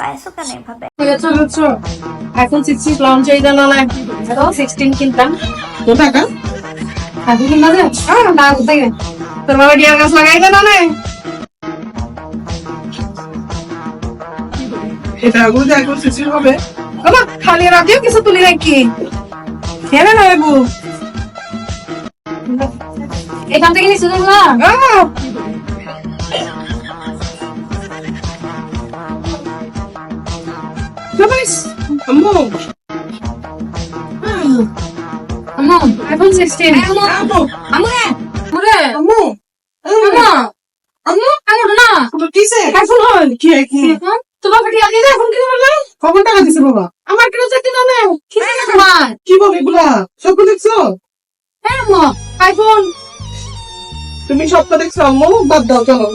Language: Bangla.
তাকাইছো কেন এভাবে? এখন 60 লঞ্চ হয়ে গেল না 16 কিনতাম তো টাকা আগে কিনা যায় না কোথায় তোর বাবা ডিয়ার গাছ লাগাই দেন না এটা আগুন এখন 60 হবে। বাবা খালি রাতেও কিছু তুলি নাকি খেলে না বাবু এখান থেকে নিচে দেখলাম আম্মু আম্মু এখন 16 আম্মু আম্মু মুরে আম্মু আম্মু আম্মু আম্মু না তো কিসে এখন হল কি কি তোমার কাছে আগে না এখন কি বললা কখন টাকা দিছে বাবা? আমার কেন চাকরি না নেও কি না তোমার কি বলে এগুলা সব দেখছো? হ্যাঁ আম্মু আইফোন তুমি সবটা দেখছো আম্মু? বাদ দাও চলো